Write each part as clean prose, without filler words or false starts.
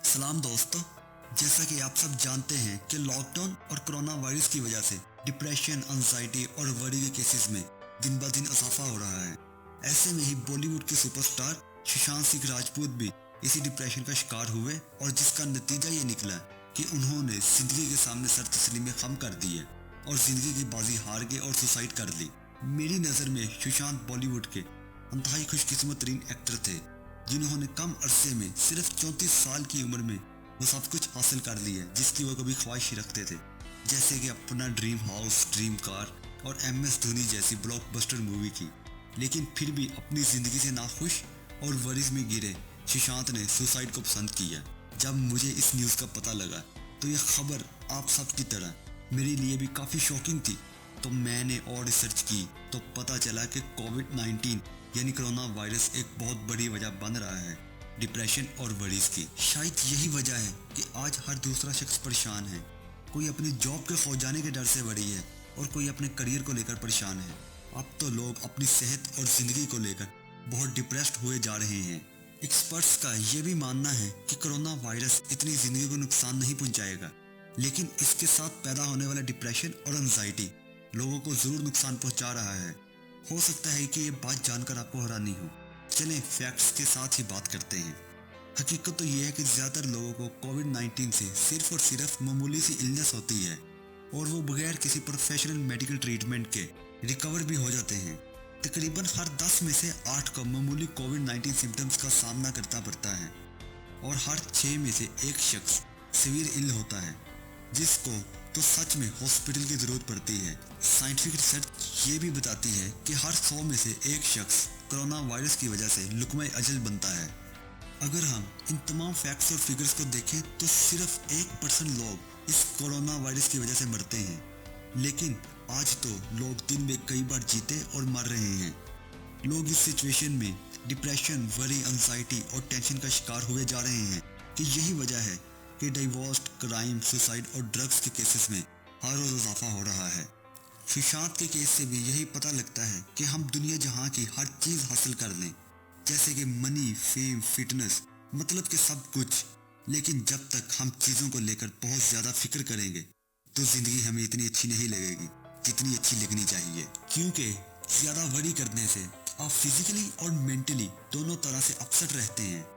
सलाम दोस्तों। जैसा कि आप सब जानते हैं कि लॉकडाउन और कोरोना वायरस की वजह से डिप्रेशन, एंजाइटी और वरी के केसेस में दिन ब दिन इजाफा हो रहा है। ऐसे में ही बॉलीवुड के सुपरस्टार सुशांत सिंह राजपूत भी इसी डिप्रेशन का शिकार हुए और जिसका नतीजा ये निकला कि उन्होंने जिंदगी के सामने सर तस्लीमें खम कर दी है और जिंदगी की बाजी हार गए और सुसाइड कर ली। मेरी नज़र में सुशांत बॉलीवुड के इंतहाई खुशकिस्मत तरीन एक्टर थे जिन्होंने कम अरसे में सिर्फ 34 साल की उम्र में वो सब कुछ हासिल कर लिया जिसकी वो कभी ख्वाहिश रखते थे, जैसे कि अपना ड्रीम हाउस, ड्रीम कार और MS धोनी जैसी ब्लॉकबस्टर मूवी की। लेकिन फिर भी अपनी ज़िंदगी से नाखुश और वरीज में गिरे सुशांत ने सुसाइड को पसंद किया। जब मुझे इस न्यूज़ का पता लगा तो यह खबर आप सब की तरह मेरे लिए भी काफ़ी शॉकिंग थी। तो मैंने और रिसर्च की तो पता चला कि कोविड-19 यानी कोरोना वायरस एक बहुत बड़ी वजह बन रहा है डिप्रेशन और वरीज की। शायद यही वजह है कि आज हर दूसरा शख्स परेशान है। कोई अपनी जॉब के खो जाने के डर से वरी है और कोई अपने करियर को लेकर परेशान है। अब तो लोग अपनी सेहत और ज़िंदगी को लेकर बहुत डिप्रेस्ड हुए जा रहे हैं। एक्सपर्ट्स का ये भी मानना है कि कोरोना वायरस इतनी ज़िंदगी को नुकसान नहीं पहुंचाएगा, लेकिन इसके साथ पैदा होने वाला डिप्रेशन और एंजाइटी लोगों को ज़रूर नुकसान पहुंचा रहा है। हो सकता है कि ये बात जानकर आपको हैरानी हो। चलें फैक्ट्स के साथ ही बात करते हैं। हकीकत तो ये है कि ज़्यादातर लोगों को कोविड-19 से सिर्फ और सिर्फ मामूली सी इलनेस होती है और वो बगैर किसी प्रोफेशनल मेडिकल ट्रीटमेंट के रिकवर भी हो जाते हैं। तकरीबन हर 10 में से 8 को मामूली कोविड-19 सिम्टम्स का सामना करना पड़ता है और हर 6 में से एक शख्स सीवियर इल होता है, जिसको तो सच में हॉस्पिटल की ज़रूरत पड़ती है। साइंटिफिक रिसर्च ये भी बताती है कि हर 100 में से एक शख्स कोरोना वायरस की वजह से लुकमा अजल बनता है। अगर हम इन तमाम फैक्ट्स और फिगर्स को देखें तो सिर्फ 1% लोग इस कोरोना वायरस की वजह से मरते हैं, लेकिन आज तो लोग दिन में कई बार जीते और मर रहे हैं। लोग इस सिचुएशन में डिप्रेशन, वरी, एंजाइटी और टेंशन का शिकार हुए जा रहे हैं कि यही वजह है कि डिवोर्स, क्राइम, सुसाइड और ड्रग्स के केसेस में हर रोज़ इजाफा हो रहा है। सुशांत के केस से भी यही पता लगता है कि हम दुनिया जहां की हर चीज़ हासिल कर लें, जैसे कि मनी, फेम, फिटनेस, मतलब कि सब कुछ, लेकिन जब तक हम चीज़ों को लेकर बहुत ज़्यादा फिक्र करेंगे तो ज़िंदगी हमें इतनी अच्छी नहीं लगेगी जितनी अच्छी लगनी चाहिए। क्योंकि ज़्यादा वरी करने से आप फिजिकली और मेंटली दोनों तरह से अपसेट रहते हैं।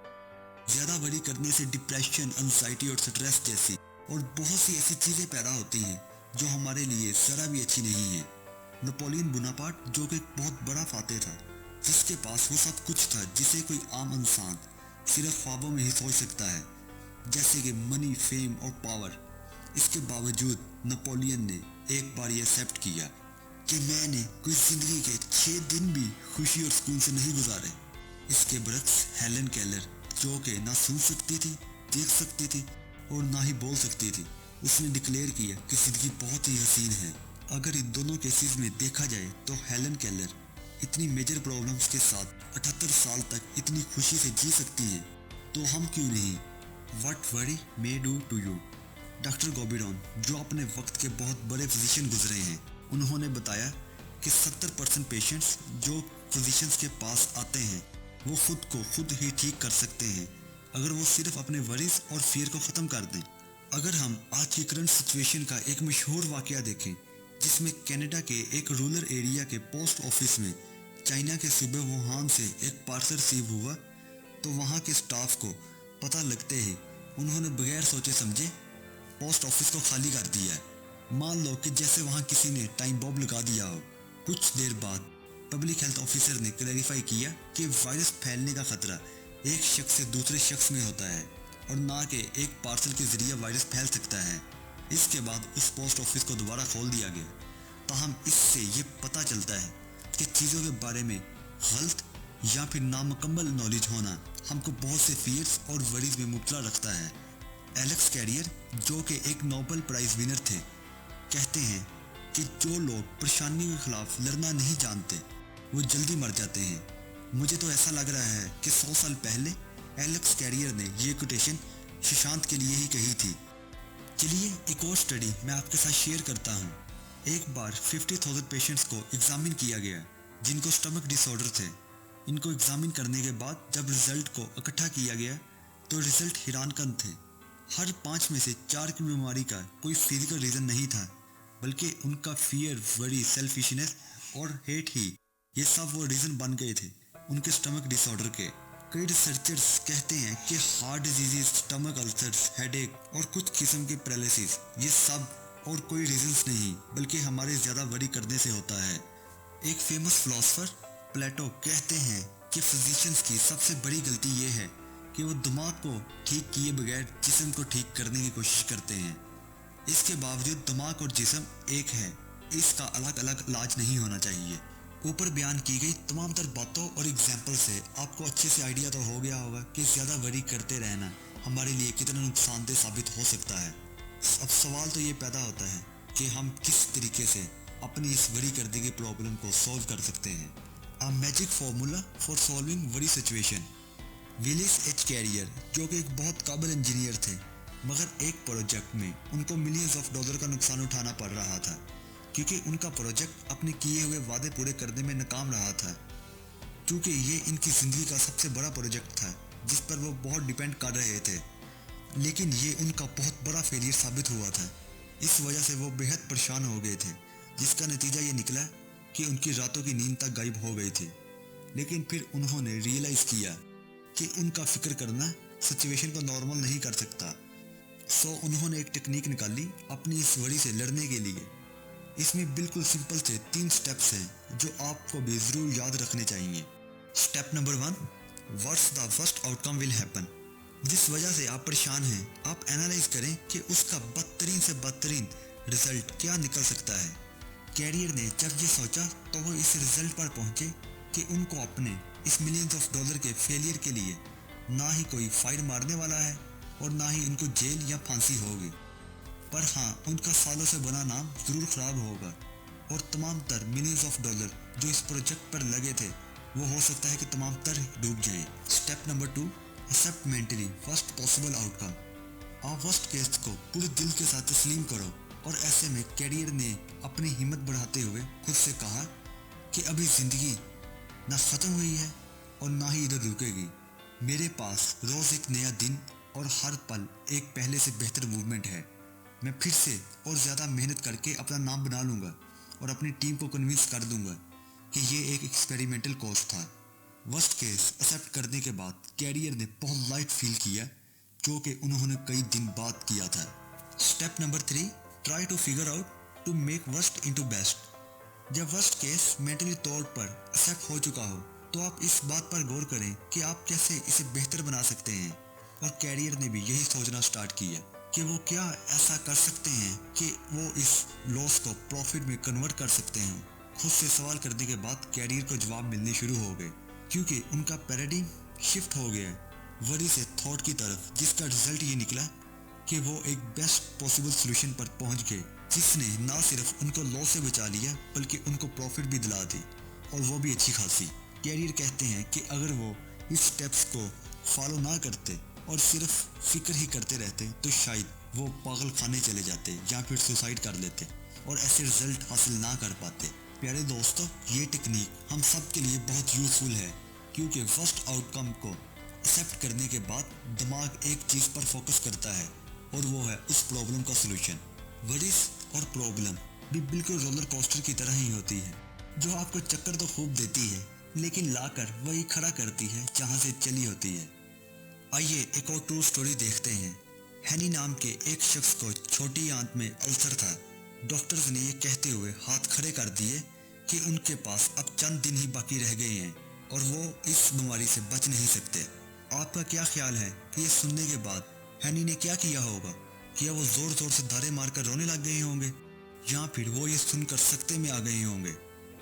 ज़्यादा वरी करने से डिप्रेशन, एंजाइटी और स्ट्रेस जैसी और बहुत सी ऐसी चीज़ें पैदा होती हैं जो हमारे लिए ज़रा भी अच्छी नहीं है। नेपोलियन बोनापार्ट, जो कि एक बहुत बड़ा फातेह था, जिसके पास वो सब कुछ था जिसे कोई आम इंसान सिर्फ ख्वाबों में ही सोच सकता है, जैसे कि मनी, फेम और पावर। इसके बावजूद नेपोलियन ने एक बार ये एक्सेप्ट किया कि मैंने कोई ज़िंदगी के 6 दिन भी खुशी और सुकून से नहीं गुजारे। इसके बरक्स हेलन केलर, जो कि ना सुन सकती थी, देख सकती थी और ना ही बोल सकती थी, उसने डिक्लेयर किया कि ज़िंदगी बहुत ही हसीन है। अगर इन दोनों केसेस में देखा जाए तो हेलन केलर इतनी मेजर प्रॉब्लम्स के साथ 78 साल तक इतनी खुशी से जी सकती हैं, तो हम क्यों नहीं। What worry may do to you. Doctor गोबिडॉन, जो अपने वक्त के बहुत बड़े फिजिशियन गुजरे हैं, उन्होंने बताया कि 70% पेशेंट्स जो फिजिशियंस के पास आते हैं वो खुद को खुद ही ठीक कर सकते हैं अगर वो सिर्फ अपने वरीज और फियर को ख़त्म कर दें। अगर हम आज की करंट सिचुएशन का एक मशहूर वाक़या देखें, जिसमें कनाडा के एक रूरल एरिया के पोस्ट ऑफिस में चाइना के सूबे वुहान से एक पार्सल रिसीव हुआ, तो वहाँ के स्टाफ को पता लगते ही उन्होंने बगैर सोचे समझे पोस्ट ऑफिस को खाली कर दिया। मान लो कि जैसे वहाँ किसी ने टाइम बॉम्ब लगा दिया हो। कुछ देर बाद पब्लिक हेल्थ ऑफिसर ने क्लैरिफाई किया कि वायरस फैलने का खतरा एक शख्स से दूसरे शख्स में होता है और ना कि एक पार्सल के जरिए वायरस फैल सकता है। इसके बाद उस पोस्ट ऑफिस को दोबारा खोल दिया गया। ताहम इससे ये पता चलता है कि चीज़ों के बारे में गलत या फिर नामुकम्मल नॉलेज होना हमको बहुत से फियर्स और वरीज में मुब्तला रखता है। एलेक्स कैरियर, जो कि एक नोबेल प्राइज़ विनर थे, कहते हैं कि जो लोग परेशानी के खिलाफ लड़ना नहीं जानते वो जल्दी मर जाते हैं। मुझे तो ऐसा लग रहा है कि 100 साल पहले एलेक्स कैरियर ने ये कोटेशन सुशांत के लिए ही कही थी। चलिए एक और स्टडी मैं आपके साथ शेयर करता हूँ। एक बार 50,000 पेशेंट्स को एग्जामिन किया गया जिनको स्टमक डिसऑर्डर थे। इनको एग्जामिन करने के बाद जब रिजल्ट को इकट्ठा किया गया तो रिजल्ट हैरानकुन थे। हर 5 में से 4 की बीमारी का कोई फिजिकल रीज़न नहीं था, बल्कि उनका फियर, वरी, सेल्फिशनेस और हेट ही ये सब वो रीज़न बन गए थे उनके स्टमक डिसऑर्डर के। कई रिसर्चर्स कहते हैं कि heart disease, stomach ulcers, headache और कुछ किस्म के पैरालिसिस ये सब और कोई रीजंस नहीं बल्कि हमारे ज़्यादा वरी करने से होता है। एक फेमस फिलोसोफर प्लेटो कहते हैं कि फिजिशियंस की सबसे बड़ी गलती ये है कि वो दिमाग को ठीक किए बगैर जिस्म को ठीक करने की कोशिश करते हैं। इसके बावजूद दिमाग और जिस्म एक है, इसका अलग अलग इलाज नहीं होना चाहिए। ऊपर बयान की गई तमाम तर बातों और एग्जाम्पल से आपको अच्छे से आइडिया तो हो गया होगा कि ज़्यादा वरी करते रहना हमारे लिए कितना नुकसानदेह साबित हो सकता है। अब सवाल तो ये पैदा होता है कि हम किस तरीके से अपनी इस वरी करने की प्रॉब्लम को सॉल्व कर सकते हैं। A magic formula for solving worry situation. Willis H Carrier, जो कि एक बहुत काबिल इंजीनियर थे, मगर एक प्रोजेक्ट में उनको मिलियंस ऑफ डॉलर का नुकसान उठाना पड़ रहा था क्योंकि उनका प्रोजेक्ट अपने किए हुए वादे पूरे करने में नाकाम रहा था। क्योंकि ये इनकी ज़िंदगी का सबसे बड़ा प्रोजेक्ट था जिस पर वो बहुत डिपेंड कर रहे थे, लेकिन ये उनका बहुत बड़ा फेलियर साबित हुआ था। इस वजह से वो बेहद परेशान हो गए थे, जिसका नतीजा ये निकला कि उनकी रातों की नींद तक गायब हो गई थी। लेकिन फिर उन्होंने रियलाइज़ किया कि उनका फिक्र करना सिचुएशन को नॉर्मल नहीं कर सकता। सो उन्होंने एक टेक्निक निकाली अपनी इस वरी से लड़ने के लिए। इसमें बिल्कुल सिंपल से 3 स्टेप्स हैं जो आपको भी ज़रूर याद रखने चाहिए। Step number 1, what's the first outcome will happen. जिस वजह से आप परेशान हैं, आप एनालाइज करें कि उसका बदतरीन से बदतरीन रिजल्ट क्या निकल सकता है। कैरियर ने जब ये सोचा तो वो इस रिजल्ट पर पहुंचे कि उनको अपने इस मिलियंस ऑफ डॉलर के फेलियर के लिए ना ही कोई फाइन मारने वाला है और ना ही उनको जेल या फांसी होगी, पर हाँ, उनका सालों से बना नाम ज़रूर ख़राब होगा और तमाम तर मिलियंस ऑफ डॉलर जो इस प्रोजेक्ट पर लगे थे वो हो सकता है कि तमाम तर डूब जाएं। Step number 2, accept mentally first possible outcome. आप वर्स्ट केस को पूरे दिल के साथ तस्लीम करो। और ऐसे में कैरियर ने अपनी हिम्मत बढ़ाते हुए खुद से कहा कि अभी ज़िंदगी ना ख़त्म हुई है और ना ही इधर रुकेगी। मेरे पास रोज़ एक नया दिन और हर पल एक पहले से बेहतर मूवमेंट है। मैं फिर से और ज़्यादा मेहनत करके अपना नाम बना लूँगा और अपनी टीम को कन्विंस कर दूँगा कि ये एक एक्सपेरिमेंटल कोर्स था। वर्स्ट केस एक्सेप्ट करने के बाद कैरियर ने बहुत लाइट फील किया, जो कि उन्होंने कई दिन बाद किया था। Step number 3, try to figure out to make worst into best. जब वर्स्ट केस मेंटली तौर पर एक्सेप्ट हो चुका हो तो आप इस बात पर गौर करें कि आप कैसे इसे बेहतर बना सकते हैं। और कैरियर ने भी यही सोचना स्टार्ट किया कि वो क्या ऐसा कर सकते हैं कि वो इस लॉस को प्रॉफिट में कन्वर्ट कर सकते हैं। खुद से सवाल करने के बाद कैरियर को जवाब मिलने शुरू हो गए, क्योंकि उनका पैराडाइम शिफ्ट हो गया वरी से थॉट की तरफ, जिसका रिजल्ट ये निकला कि वो एक बेस्ट पॉसिबल सोल्यूशन पर पहुंच गए, जिसने ना सिर्फ उनको लॉस से बचा लिया बल्कि उनको प्रॉफिट भी दिला दी, और वो भी अच्छी खासी। कैरियर कहते हैं कि अगर वो इस स्टेप्स को फॉलो ना करते और सिर्फ फिक्र ही करते रहते तो शायद वो पागल खाने चले जाते या फिर सुसाइड कर लेते और ऐसे रिजल्ट हासिल ना कर पाते। प्यारे दोस्तों, ये टेक्निक हम सब के लिए बहुत यूज़फुल है, क्योंकि फर्स्ट आउटकम को एक्सेप्ट करने के बाद दिमाग एक चीज़ पर फोकस करता है और वो है उस प्रॉब्लम का सोल्यूशन। वरीज और प्रॉब्लम भी बिल्कुल रोलर कोस्टर की तरह ही होती है, जो आपको चक्कर तो खूब देती है लेकिन लाकर वही खड़ा करती है जहाँ से चली होती है। आइए एक और ट्रू स्टोरी देखते हैं। हैनी नाम के एक शख्स को छोटी आंत में अल्सर था। डॉक्टर्स ने ये कहते हुए हाथ खड़े कर दिए कि उनके पास अब चंद दिन ही बाकी रह गए हैं और वो इस बीमारी से बच नहीं सकते। आपका क्या ख्याल है कि ये सुनने के बाद हैनी ने क्या किया होगा? क्या वो जोर जोर से धारे मारकर रोने लग गए होंगे या फिर वो ये सुनकर सकते में आ गए होंगे?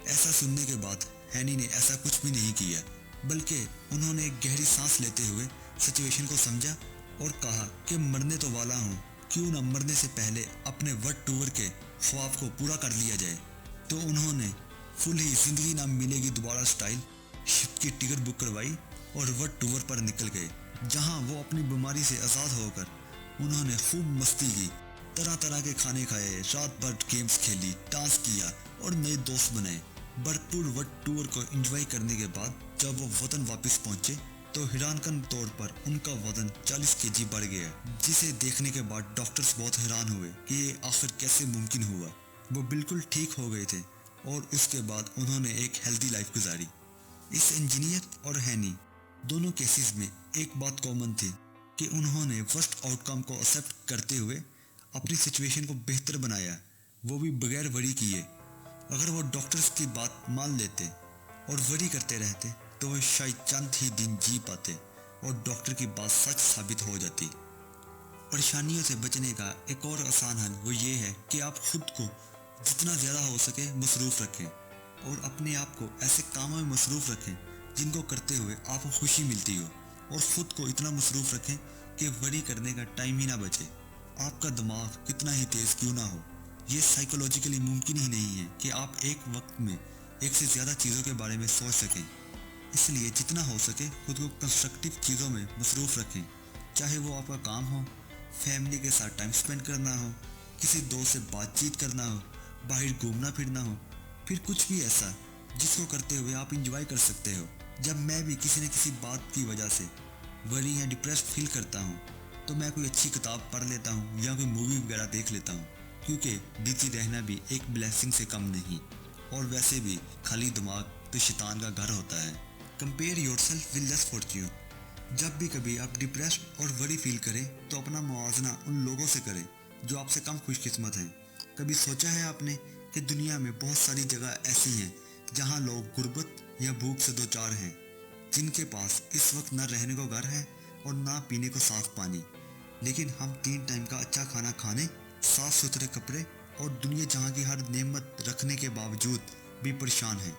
ऐसा सुनने के बाद हैनी ने ऐसा कुछ भी नहीं किया, बल्कि उन्होंने एक गहरी सांस लेते हुए सिचुएशन को समझा और कहा कि मरने तो वाला हूँ, क्यों न मरने से पहले अपने वर्ल्ड टूर के ख्वाब को पूरा कर लिया जाए। तो उन्होंने फुल ही जिंदगी ना मिलेगी दोबारा स्टाइल शिप की टिकट बुक करवाई और वर्ल्ड टूर पर निकल गए, जहाँ वो अपनी बीमारी से आज़ाद होकर उन्होंने खूब मस्ती की, तरह तरह के खाने खाए, रात भर गेम्स खेली, डांस किया और नए दोस्त बनाए। भरपूर वर्ल्ड टूर को एंजॉय करने के बाद जब वो वतन वापस पहुंचे तो हैरानकुन तौर पर उनका वजन 40 केजी बढ़ गया, जिसे देखने के बाद डॉक्टर्स बहुत हैरान हुए कि ये आखिर कैसे मुमकिन हुआ। वो बिल्कुल ठीक हो गए थे और उसके बाद उन्होंने एक हेल्दी लाइफ गुजारी। इस इंजीनियर और हैनी दोनों केसेस में एक बात कॉमन थी कि उन्होंने वर्स्ट आउटकम को एक्सेप्ट करते हुए अपनी सिचुएशन को बेहतर बनाया, वो भी बगैर वरी किए। अगर वो डॉक्टर्स की बात मान लेते और वरी करते रहते तो वह शायद चंद ही दिन जी पाते और डॉक्टर की बात सच साबित हो जाती। परेशानियों से बचने का एक और आसान हल वो ये है कि आप खुद को जितना ज़्यादा हो सके मसरूफ़ रखें और अपने आप को ऐसे कामों में मसरूफ़ रखें जिनको करते हुए आपको खुशी मिलती हो, और ख़ुद को इतना मसरूफ़ रखें कि वरी करने का टाइम ही ना बचे। आपका दिमाग कितना ही तेज़ क्यों ना हो, ये साइकोलॉजिकली मुमकिन ही नहीं है कि आप एक वक्त में एक से ज़्यादा चीज़ों के बारे में सोच सकें। इसलिए जितना हो सके खुद को कंस्ट्रक्टिव चीज़ों में मसरूफ़ रखें, चाहे वो आपका काम हो, फैमिली के साथ टाइम स्पेंड करना हो, किसी दोस्त से बातचीत करना हो, बाहर घूमना फिरना हो, फिर कुछ भी ऐसा जिसको करते हुए आप इंजॉय कर सकते हो। जब मैं भी किसी न किसी बात की वजह से वरी या डिप्रेस्ड फील करता हूँ तो मैं कोई अच्छी किताब पढ़ लेता हूँ या कोई मूवी वगैरह देख लेता हूँ, क्योंकि बिजी रहना भी एक ब्लेसिंग से कम नहीं, और वैसे भी खाली दिमाग तो शैतान का घर होता है। Compare yourself with less Fortune. जब भी कभी आप डिप्रेस्ड और वरी फील करें तो अपना मुआवजना उन लोगों से करें जो आपसे कम खुशकिस्मत हैं। कभी सोचा है आपने कि दुनिया में बहुत सारी जगह ऐसी हैं जहां लोग गुर्बत या भूख से दो चार हैं, जिनके पास इस वक्त न रहने को घर है और ना पीने को साफ पानी, लेकिन हम 3 टाइम का अच्छा खाना खाने, साफ सुथरे कपड़े और दुनिया जहां की हर नेमत रखने के बावजूद भी परेशान हैं।